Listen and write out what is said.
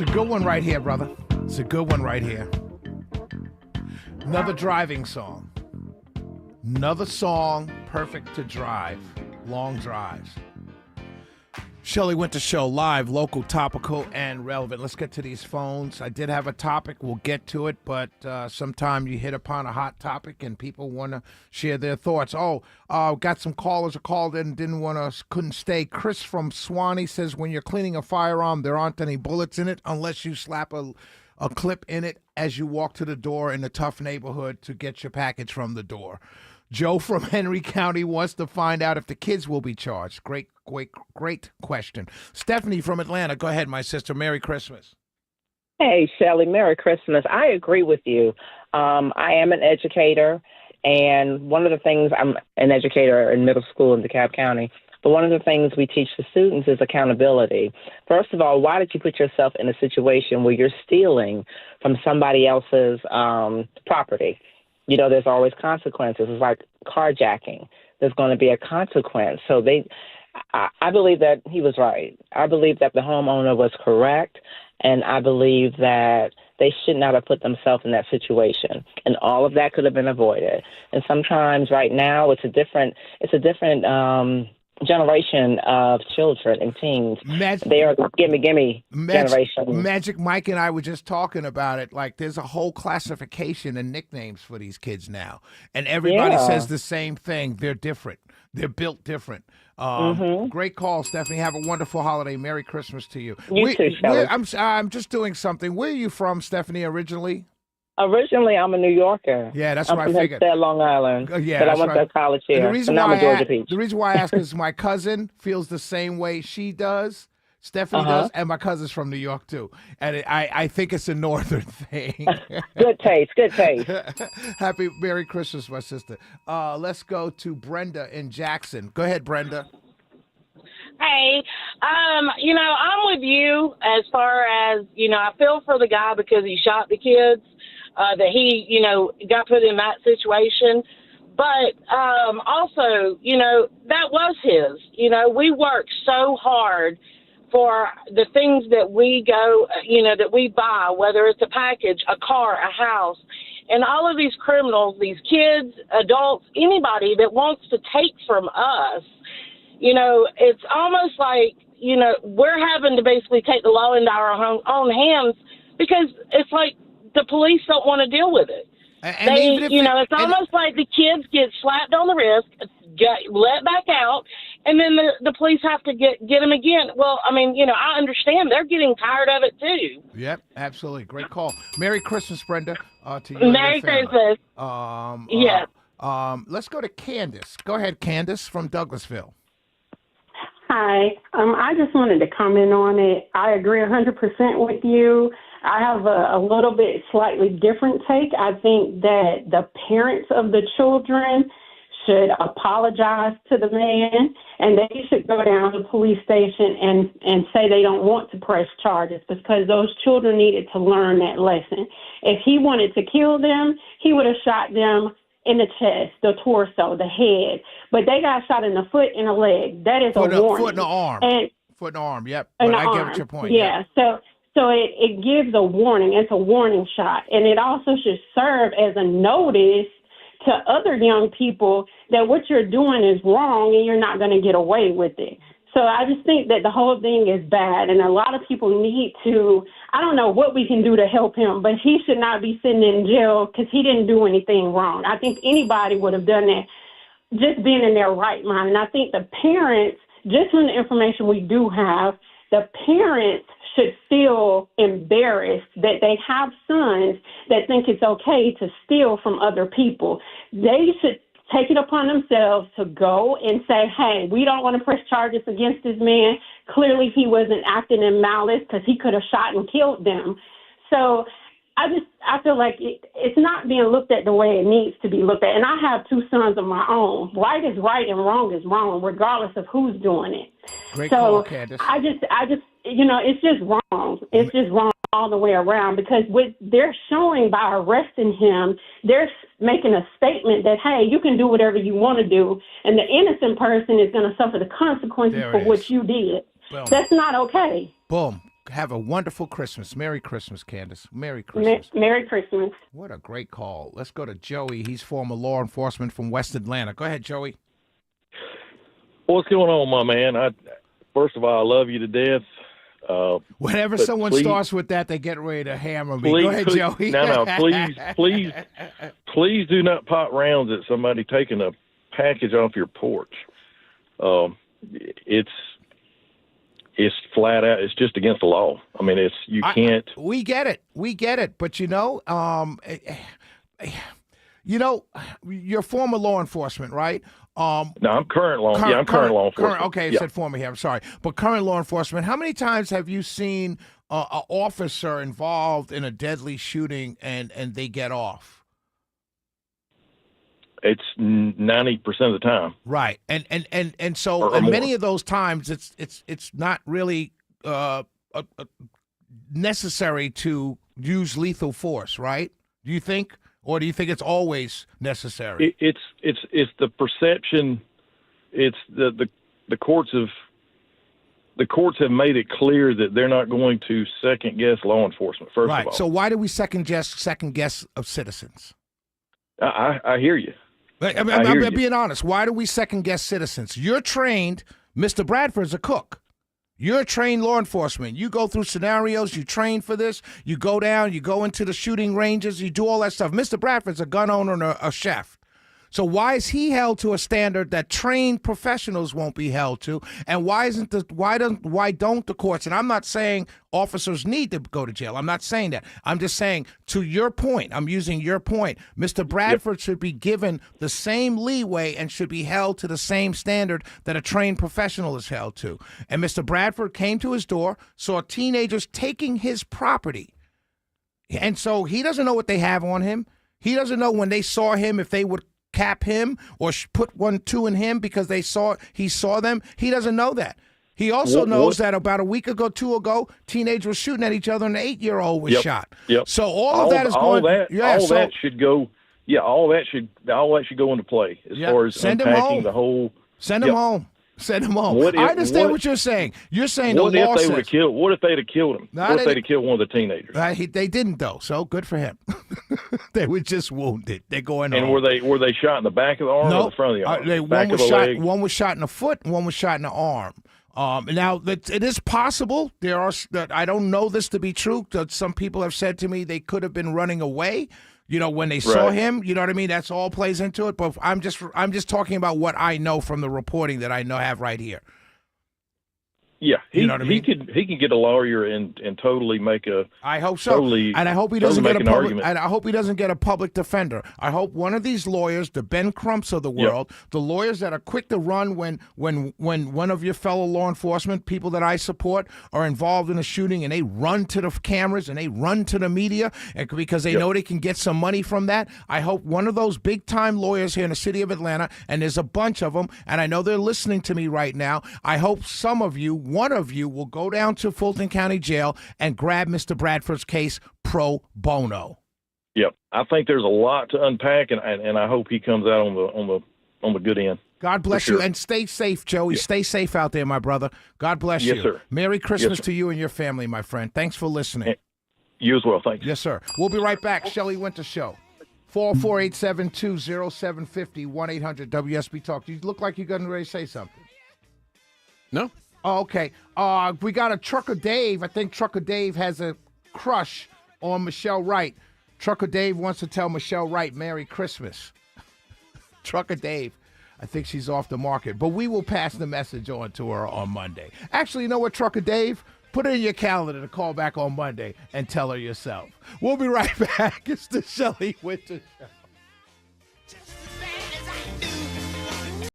It's a good one right here, brother. It's a good one right here. Another driving song. Another song perfect to drive. Long drives. Shelley Winter Show, live, local, topical, and relevant. Let's get to these phones. I did have a topic. We'll get to it, but sometime you hit upon a hot topic and people want to share their thoughts. Got some callers who called in, couldn't stay. Chris from Swanee says, when you're cleaning a firearm, there aren't any bullets in it unless you slap a clip in it as you walk to the door in a tough neighborhood to get your package from the door. Joe from Henry County wants to find out if the kids will be charged. Great question. Stephanie from Atlanta, go ahead, my sister. Merry Christmas. Hey, Shelley, Merry Christmas. I agree with you. I am an educator, and one of the things, I'm an educator in middle school in DeKalb County, but one of the things we teach the students is accountability. First of all, why did you put yourself in a situation where you're stealing from somebody else's property? You know, there's always consequences. It's like carjacking. There's going to be a consequence. So I believe that he was right. I believe that the homeowner was correct, and I believe that they should not have put themselves in that situation. And all of that could have been avoided. And sometimes right now it's a different generation of children and teens. They are gimme generation. Magic Mike and I were just talking about it. Like, there's a whole classification and nicknames for these kids now, and everybody says the same thing. They're different. They're built different. Great call, Stephanie. Have a wonderful holiday. Merry Christmas to you. You too, Shelley. I'm just doing something. Where are you from, Stephanie, originally? Originally, I'm a New Yorker. Yeah, that's what I figured. I'm from Hempstead, Long Island. But I went to college here. The reason I'm a Georgia Peach. The reason why I ask is my cousin feels the same way she does. Stephanie does, and my cousin's from New York too. And I think it's a northern thing. Good taste. Happy Merry Christmas, my sister. Let's go to Brenda in Jackson. Go ahead, Brenda. Hey, I'm with you as far as, I feel for the guy because he shot the kids, that he, got put in that situation. But also, that was his. We worked so hard for the things that we that we buy, whether it's a package, a car, a house. And all of these criminals, these kids, adults, anybody that wants to take from us, it's almost like, we're having to basically take the law into our own hands because it's like the police don't want to deal with it. It's almost like the kids get slapped on the wrist, get let back out, and then the police have to get them again. Well, I understand. They're getting tired of it, too. Yep, absolutely. Great call. Merry Christmas, Brenda, to you. Merry Christmas. Yes. Let's go to Candace. Go ahead, Candace from Douglasville. Hi. I just wanted to comment on it. I agree 100% with you. I have a little bit slightly different take. I think that the parents of the children should apologize to the man, and they should go down to the police station and say they don't want to press charges because those children needed to learn that lesson. If he wanted to kill them, he would have shot them in the chest, the torso, the head. But they got shot in the foot and the leg. That is a warning. Foot and the arm. Foot and the arm, yep. But I get your point. Yeah, So it gives a warning. It's a warning shot. And it also should serve as a notice to other young people that what you're doing is wrong and you're not going to get away with it. So I just think that the whole thing is bad, and a lot of people need to, I don't know what we can do to help him, but he should not be sitting in jail because he didn't do anything wrong. I think anybody would have done that just being in their right mind. And I think the parents, just from the information we do have, the parents should feel embarrassed that they have sons that think it's okay to steal from other people. They should take it upon themselves to go and say, hey, we don't want to press charges against this man. Clearly he wasn't acting in malice because he could have shot and killed them. So I feel like it's not being looked at the way it needs to be looked at. And I have two sons of my own. Right is right and wrong is wrong, regardless of who's doing it. Great call, Candace. I just, it's just wrong. It's just wrong all the way around because what they're showing by arresting him, they're making a statement that, hey, you can do whatever you want to do, and the innocent person is going to suffer the consequences for what you did. Boom. That's not okay. Boom. have a wonderful Christmas. Merry Christmas, Candace. Merry Christmas. Merry Christmas. What a great call. Let's go to Joey. He's former law enforcement from West Atlanta. Go ahead, Joey. What's going on, my man? First of all, I love you to death. Whenever someone starts with that, they get ready to hammer me. Go ahead, Joey. No, please do not pop rounds at somebody taking a package off your porch. It's flat out. It's just against the law. I mean, you can't. We get it. But you're former law enforcement, right? No, I'm current law. I'm current law enforcement. Okay, it said former here. I'm sorry, but current law enforcement. How many times have you seen an officer involved in a deadly shooting and they get off? It's 90% of the time. Right, and so many of those times it's not really necessary to use lethal force, right? Do you think? Or do you think it's always necessary? It's the perception. It's the courts have made it clear that they're not going to second guess law enforcement. First of all, so why do we second guess of citizens? I hear you. I'm being honest. Why do we second guess citizens? You're trained. Mr. Bradford's a cook. You're trained law enforcement. You go through scenarios. You train for this. You go down. You go into the shooting ranges. You do all that stuff. Mr. Bradford's a gun owner and a chef. So why is he held to a standard that trained professionals won't be held to? And why don't the courts? And I'm not saying officers need to go to jail. I'm not saying that. I'm just saying, to your point, I'm using your point. Mr. Bradford should be given the same leeway and should be held to the same standard that a trained professional is held to. And Mr. Bradford came to his door, saw teenagers taking his property. And so he doesn't know what they have on him. He doesn't know when they saw him if they would cap him or put 1-2 in him because he saw them. He doesn't know that. He also knows that about a week ago, 2 ago, teenagers were shooting at each other and an 8-year-old was shot. Yep. So all of that is going. That should go. Yeah, all that should go into play as far as unpacking the whole. Send him home. Send him home. I understand what you're saying. You're saying the law says. What if they'd have killed him? What if they'd have killed one of the teenagers? They didn't, though. So good for him. They were just wounded. They're going. And were they shot in the back of the arm or the front of the arm? One was shot in the foot, and one was shot in the arm. Now it is possible. I don't know this to be true. Some people have said to me they could have been running away. When they saw him, you know what I mean? That's all plays into it. But I'm just talking about what I know from the reporting that I have right here. Yeah, you know what I mean? He can get a lawyer and totally make a. I hope so, totally, and I hope he doesn't get a public. Argument. And I hope he doesn't get a public defender. I hope one of these lawyers, the Ben Crumps of the world, the lawyers that are quick to run when one of your fellow law enforcement people that I support are involved in a shooting, and they run to the cameras and they run to the media because they know they can get some money from that. I hope one of those big time lawyers here in the city of Atlanta, and there's a bunch of them, and I know they're listening to me right now. I hope one of you will go down to Fulton County Jail and grab Mr. Bradford's case pro bono. Yep, I think there's a lot to unpack, and I hope he comes out on the good end. God bless you, and stay safe, Joey. Yeah. Stay safe out there, my brother. God bless you. Yes, sir. Merry Christmas to you and your family, my friend. Thanks for listening. You as well. Thanks. Yes, sir. We'll be right back. Shelley Winter Show. 448-720-750, 1-800-WSB Talk. You look like you're getting ready to say something. No. Oh, okay. We got a Trucker Dave. I think Trucker Dave has a crush on Michelle Wright. Trucker Dave wants to tell Michelle Wright Merry Christmas. Trucker Dave. I think she's off the market. But we will pass the message on to her on Monday. Actually, you know what, Trucker Dave? Put it in your calendar to call back on Monday and tell her yourself. We'll be right back. It's the Shelley Winter Show.